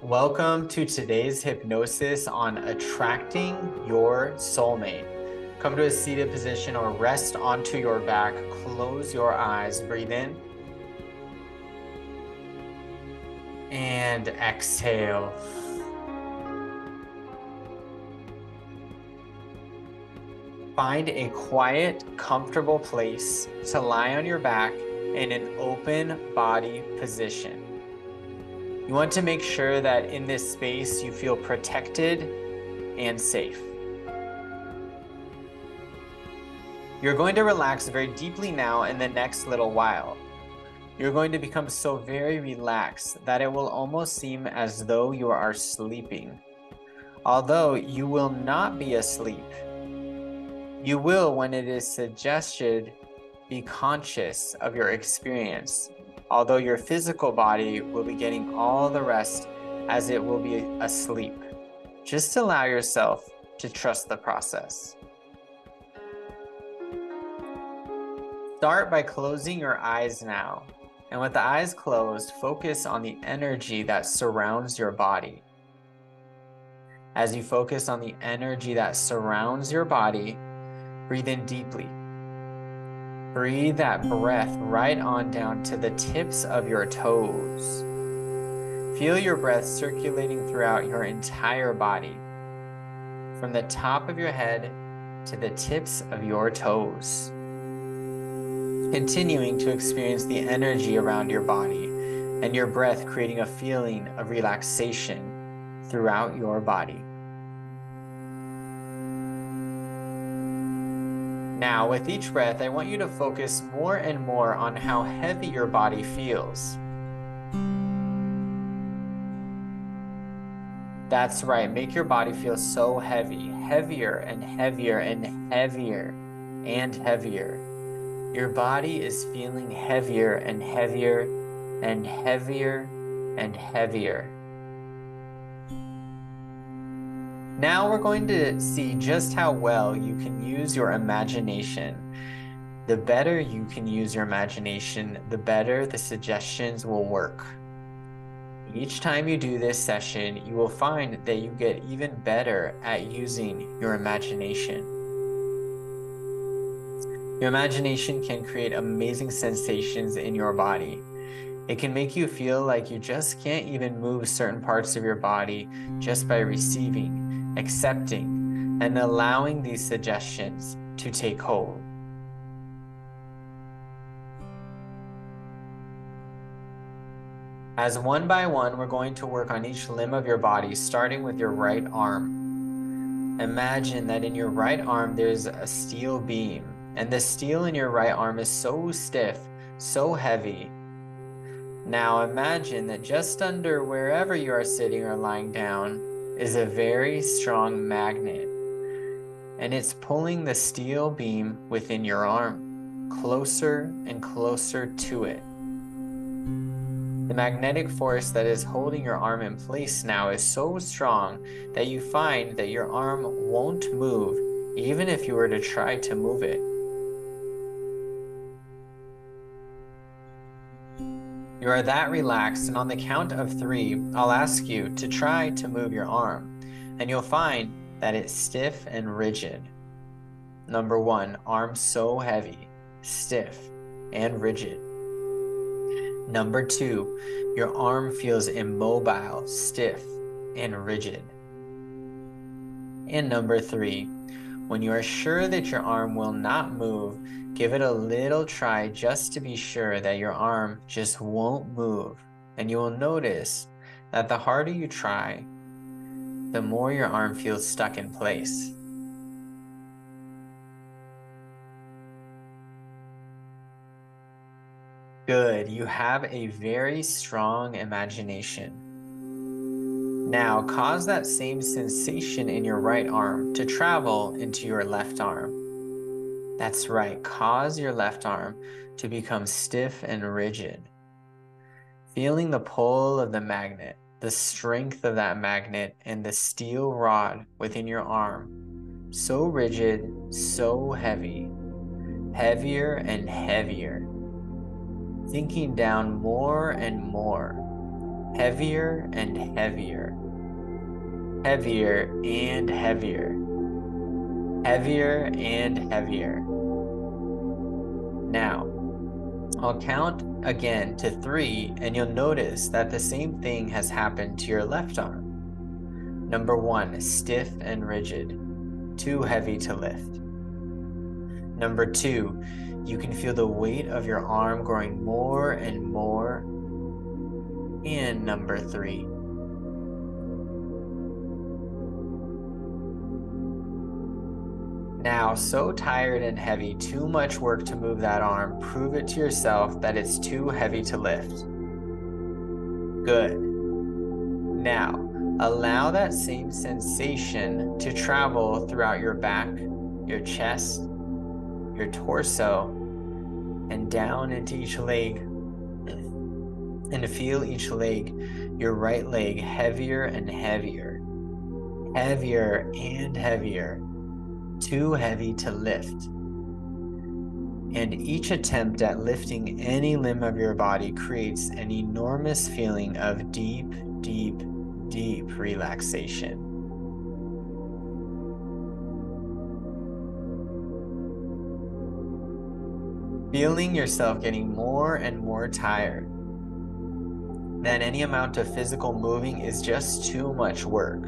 Welcome to today's hypnosis on attracting your soulmate. Come to a seated position or rest onto your back. Close your eyes. Breathe in. And exhale. Find a quiet, comfortable place to lie on your back in an open body position. You want to make sure that in this space you feel protected and safe. You're going to relax very deeply now in the next little while. You're going to become so very relaxed that it will almost seem as though you are sleeping. Although you will not be asleep, you will, when it is suggested, be conscious of your experience, although your physical body will be getting all the rest as it will be asleep. Just allow yourself to trust the process. Start by closing your eyes now, and with the eyes closed, focus on the energy that surrounds your body. As you focus on the energy that surrounds your body, breathe in deeply. Breathe that breath right on down to the tips of your toes. Feel your breath circulating throughout your entire body, from the top of your head to the tips of your toes. Continuing to experience the energy around your body and your breath creating a feeling of relaxation throughout your body. Now, with each breath, I want you to focus more and more on how heavy your body feels. That's right, make your body feel so heavy, heavier and heavier and heavier and heavier. Your body is feeling heavier and heavier and heavier and heavier. Now we're going to see just how well you can use your imagination. The better you can use your imagination, the better the suggestions will work. Each time you do this session, you will find that you get even better at using your imagination. Your imagination can create amazing sensations in your body. It can make you feel like you just can't even move certain parts of your body just by receiving, accepting, and allowing these suggestions to take hold. As one by one, we're going to work on each limb of your body, starting with your right arm. Imagine that in your right arm, there's a steel beam, and the steel in your right arm is so stiff, so heavy. Now imagine that just under wherever you are sitting or lying down is a very strong magnet, and it's pulling the steel beam within your arm closer and closer to it. The magnetic force that is holding your arm in place now is so strong that you find that your arm won't move even if you were to try to move it. You are that relaxed, and on the count of 3, I'll ask you to try to move your arm, and you'll find that it's stiff and rigid. Number 1, arm so heavy, stiff, and rigid. Number 2, your arm feels immobile, stiff, and rigid. And number 3, when you are sure that your arm will not move, give it a little try just to be sure that your arm just won't move. And you will notice that the harder you try, the more your arm feels stuck in place. Good, you have a very strong imagination. Now cause that same sensation in your right arm to travel into your left arm. That's right, cause your left arm to become stiff and rigid. Feeling the pull of the magnet, the strength of that magnet, and the steel rod within your arm. So rigid, so heavy, heavier and heavier. Sinking down more and more. heavier and heavier, heavier and heavier, heavier and heavier. Now, I'll count again to 3, and you'll notice that the same thing has happened to your left arm. Number 1, stiff and rigid, too heavy to lift. Number 2, you can feel the weight of your arm growing more and more. And number 3. Now, so tired and heavy, too much work to move that arm, prove it to yourself that it's too heavy to lift. Good. Now, allow that same sensation to travel throughout your back, your chest, your torso, and down into each leg. And feel each leg, your right leg, heavier and heavier, heavier and heavier, too heavy to lift. And each attempt at lifting any limb of your body creates an enormous feeling of deep, deep, deep relaxation. Feeling yourself getting more and more tired, that any amount of physical moving is just too much work.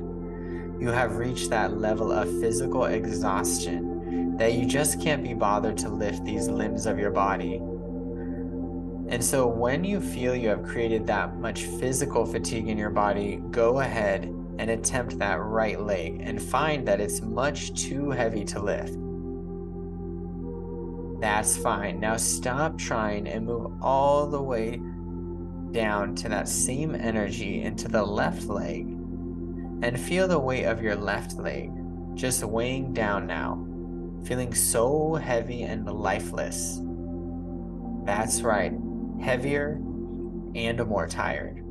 You have reached that level of physical exhaustion that you just can't be bothered to lift these limbs of your body. And so when you feel you have created that much physical fatigue in your body, go ahead and attempt that right leg and find that it's much too heavy to lift. That's fine. Now stop trying and move all the way down to that same energy into the left leg. And feel the weight of your left leg just weighing down now, feeling so heavy and lifeless. That's right, heavier and more tired.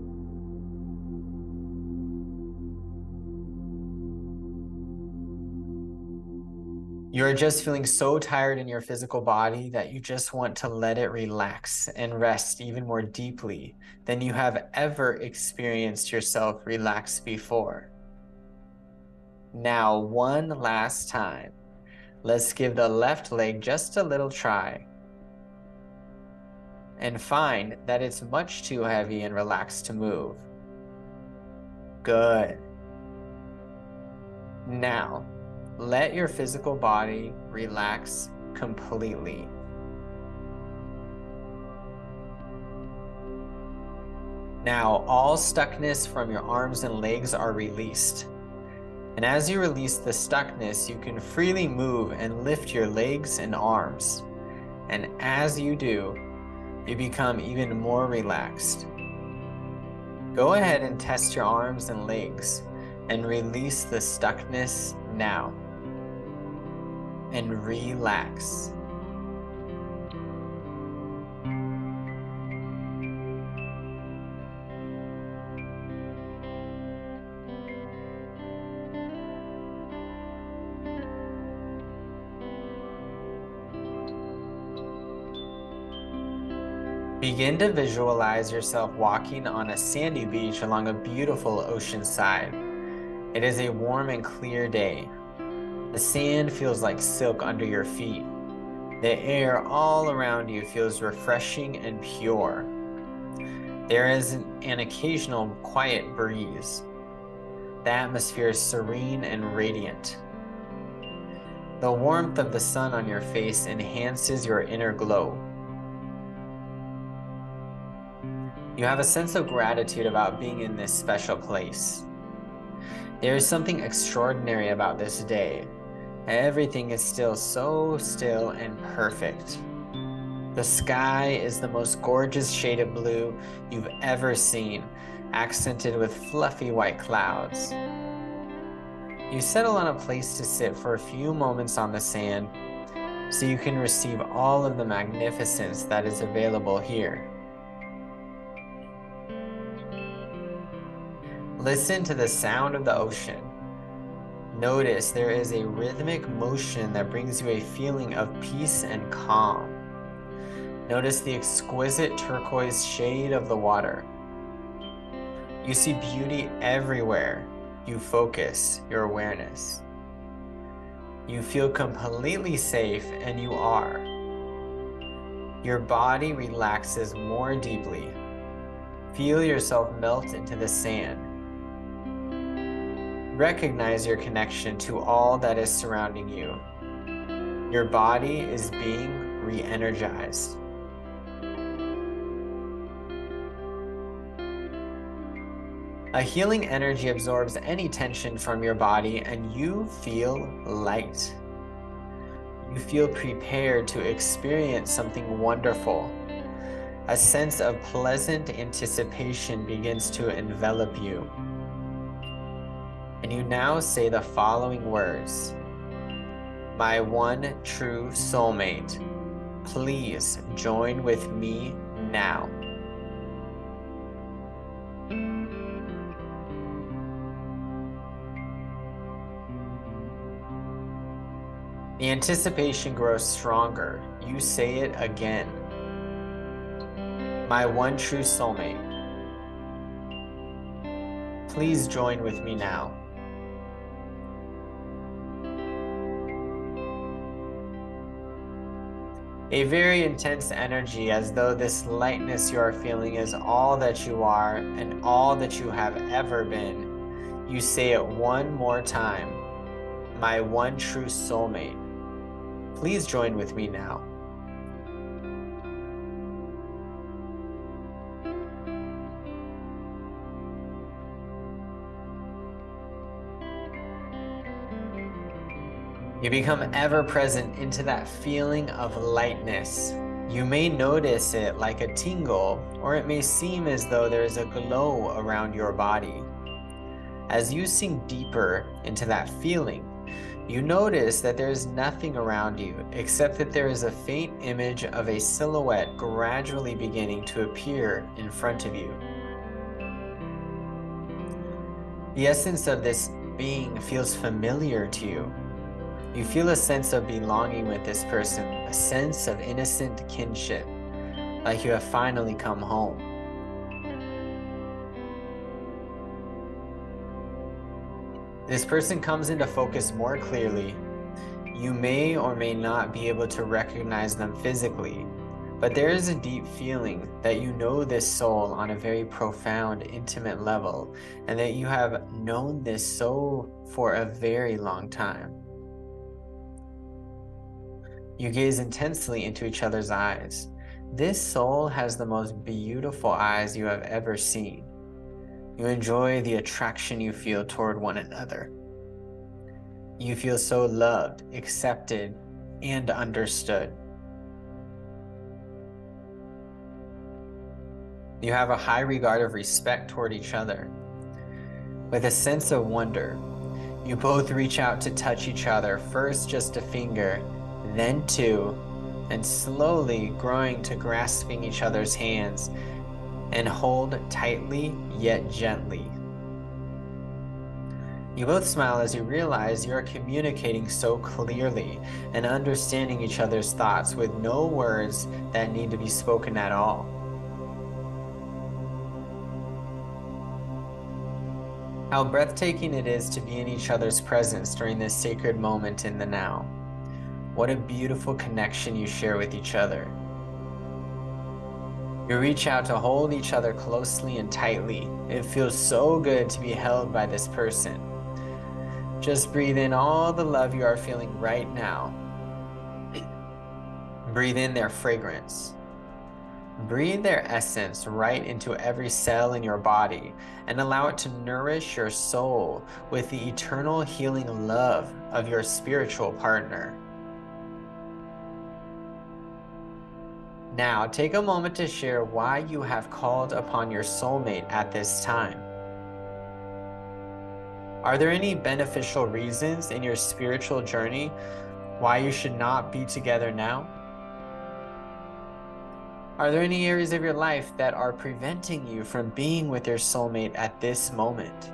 You're just feeling so tired in your physical body that you just want to let it relax and rest even more deeply than you have ever experienced yourself relax before. Now, one last time, let's give the left leg just a little try and find that it's much too heavy and relaxed to move. Good. Now, let your physical body relax completely. Now, all stuckness from your arms and legs are released. And as you release the stuckness, you can freely move and lift your legs and arms. And as you do, you become even more relaxed. Go ahead and test your arms and legs and release the stuckness now. And relax. Begin to visualize yourself walking on a sandy beach along a beautiful ocean side. It is a warm and clear day. The sand feels like silk under your feet. The air all around you feels refreshing and pure. There is an occasional quiet breeze. The atmosphere is serene and radiant. The warmth of the sun on your face enhances your inner glow. You have a sense of gratitude about being in this special place. There is something extraordinary about this day. Everything is still so still and perfect. The sky is the most gorgeous shade of blue you've ever seen, accented with fluffy white clouds. You settle on a place to sit for a few moments on the sand so you can receive all of the magnificence that is available here. Listen to the sound of the ocean. Notice there is a rhythmic motion that brings you a feeling of peace and calm. Notice the exquisite turquoise shade of the water. You see beauty everywhere you focus your awareness. You feel completely safe, and you are. Your body relaxes more deeply. Feel yourself melt into the sand. Recognize your connection to all that is surrounding you. Your body is being re-energized. A healing energy absorbs any tension from your body, and you feel light. You feel prepared to experience something wonderful. A sense of pleasant anticipation begins to envelop you. And you now say the following words: "My one true soulmate, please join with me now." The anticipation grows stronger. You say it again. "My one true soulmate, please join with me now." A very intense energy, as though this lightness you are feeling is all that you are and all that you have ever been. You say it one more time. "My one true soulmate, please join with me now." You become ever present into that feeling of lightness. You may notice it like a tingle, or it may seem as though there is a glow around your body. As you sink deeper into that feeling, you notice that there is nothing around you except that there is a faint image of a silhouette gradually beginning to appear in front of you. The essence of this being feels familiar to you. You feel a sense of belonging with this person, a sense of innocent kinship, like you have finally come home. This person comes into focus more clearly. You may or may not be able to recognize them physically, but there is a deep feeling that you know this soul on a very profound, intimate level, and that you have known this soul for a very long time. You gaze intensely into each other's eyes. This soul has the most beautiful eyes you have ever seen. You enjoy the attraction you feel toward one another. You feel so loved, accepted, and understood. You have a high regard of respect toward each other. With a sense of wonder, you both reach out to touch each other, first just a finger, then two, and slowly growing to grasping each other's hands, and hold tightly yet gently. You both smile as you realize you are communicating so clearly and understanding each other's thoughts with no words that need to be spoken at all. How breathtaking it is to be in each other's presence during this sacred moment in the now. What a beautiful connection you share with each other. You reach out to hold each other closely and tightly. It feels so good to be held by this person. Just breathe in all the love you are feeling right now. Breathe in their fragrance. Breathe their essence right into every cell in your body and allow it to nourish your soul with the eternal healing love of your spiritual partner. Now, take a moment to share why you have called upon your soulmate at this time. Are there any beneficial reasons in your spiritual journey why you should not be together now? Are there any areas of your life that are preventing you from being with your soulmate at this moment?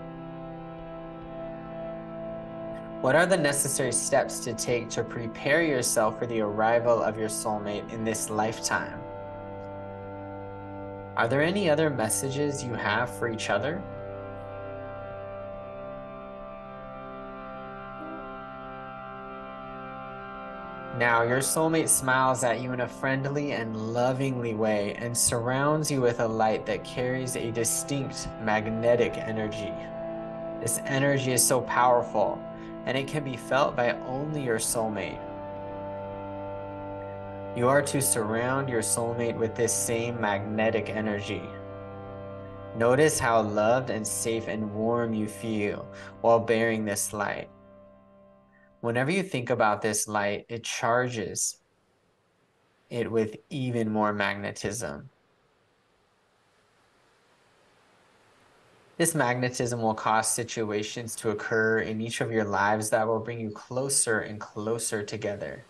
What are the necessary steps to take to prepare yourself for the arrival of your soulmate in this lifetime? Are there any other messages you have for each other? Now, your soulmate smiles at you in a friendly and lovingly way and surrounds you with a light that carries a distinct magnetic energy. This energy is so powerful, and it can be felt by only your soulmate. You are to surround your soulmate with this same magnetic energy. Notice how loved and safe and warm you feel while bearing this light. Whenever you think about this light, it charges it with even more magnetism. This magnetism will cause situations to occur in each of your lives that will bring you closer and closer together.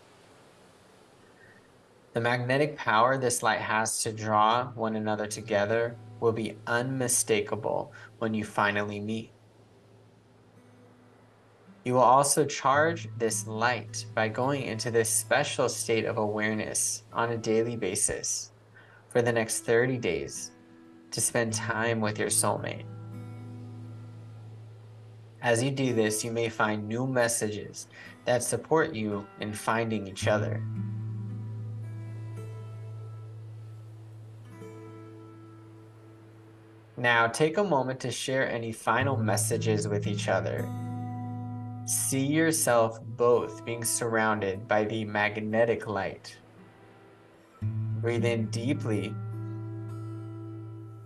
The magnetic power this light has to draw one another together will be unmistakable when you finally meet. You will also charge this light by going into this special state of awareness on a daily basis for the next 30 days to spend time with your soulmate. As you do this, you may find new messages that support you in finding each other. Now, take a moment to share any final messages with each other. See yourself both being surrounded by the magnetic light. Breathe in deeply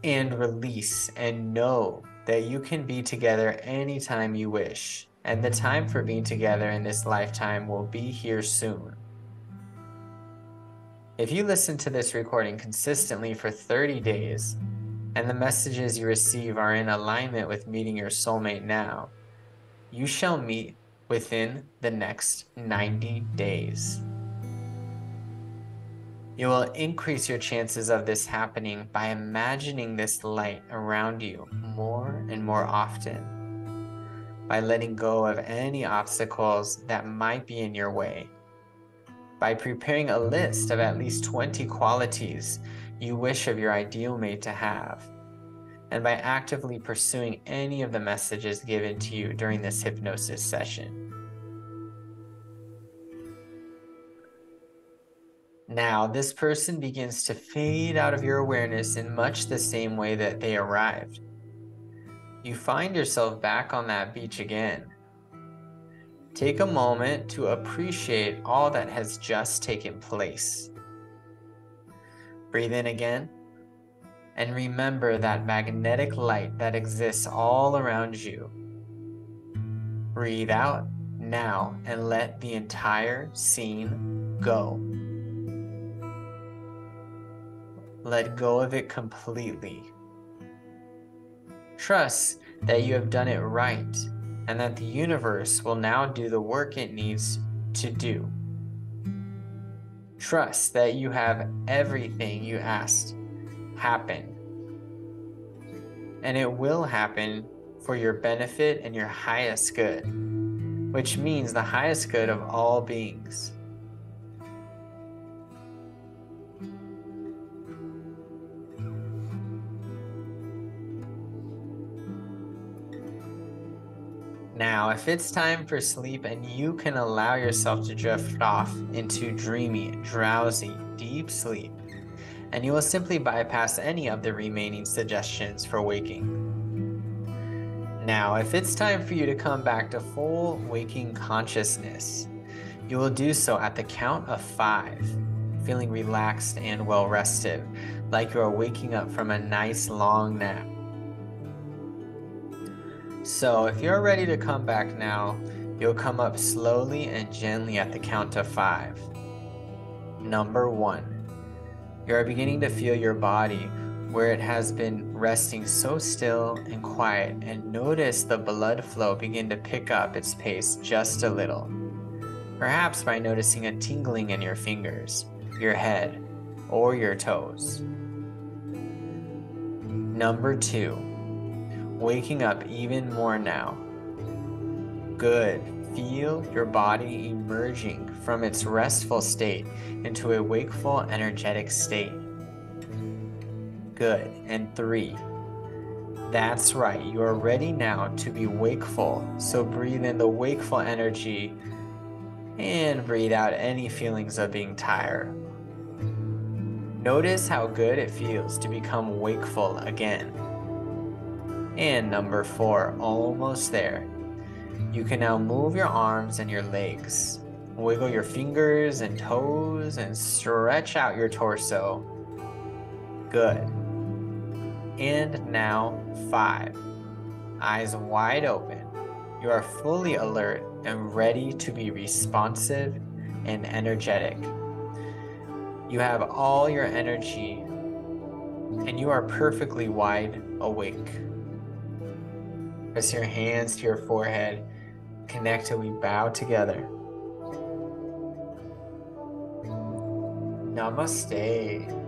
and release, and know that you can be together anytime you wish, and the time for being together in this lifetime will be here soon. If you listen to this recording consistently for 30 days, and the messages you receive are in alignment with meeting your soulmate now, you shall meet within the next 90 days. You will increase your chances of this happening by imagining this light around you more and more often, by letting go of any obstacles that might be in your way, by preparing a list of at least 20 qualities you wish of your ideal mate to have, and by actively pursuing any of the messages given to you during this hypnosis session. Now, this person begins to fade out of your awareness in much the same way that they arrived. You find yourself back on that beach again. Take a moment to appreciate all that has just taken place. Breathe in again, and remember that magnetic light that exists all around you. Breathe out now and let the entire scene go. Let go of it completely. Trust that you have done it right and that the universe will now do the work it needs to do. Trust that you have everything you asked happen, and it will happen for your benefit and your highest good, which means the highest good of all beings. Now, if it's time for sleep and you can allow yourself to drift off into dreamy, drowsy, deep sleep, and you will simply bypass any of the remaining suggestions for waking. Now, if it's time for you to come back to full waking consciousness, you will do so at the count of 5, feeling relaxed and well rested, like you are waking up from a nice long nap. So if you're ready to come back now, you'll come up slowly and gently at the count of 5. Number 1, you are beginning to feel your body where it has been resting so still and quiet, and notice the blood flow begin to pick up its pace just a little. Perhaps by noticing a tingling in your fingers, your head, or your toes. Number 2, waking up even more now. Good. Feel your body emerging from its restful state into a wakeful, energetic state. Good. And 3, that's right. You are ready now to be wakeful. So breathe in the wakeful energy And breathe out any feelings of being tired. Notice how good it feels to become wakeful again. And number 4, almost there. You can now move your arms and your legs. Wiggle your fingers and toes and stretch out your torso. Good. And now 5. Eyes wide open. You are fully alert and ready to be responsive and energetic. You have all your energy and you are perfectly wide awake. Press your hands to your forehead. Connect till we bow together. Namaste.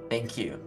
Thank you.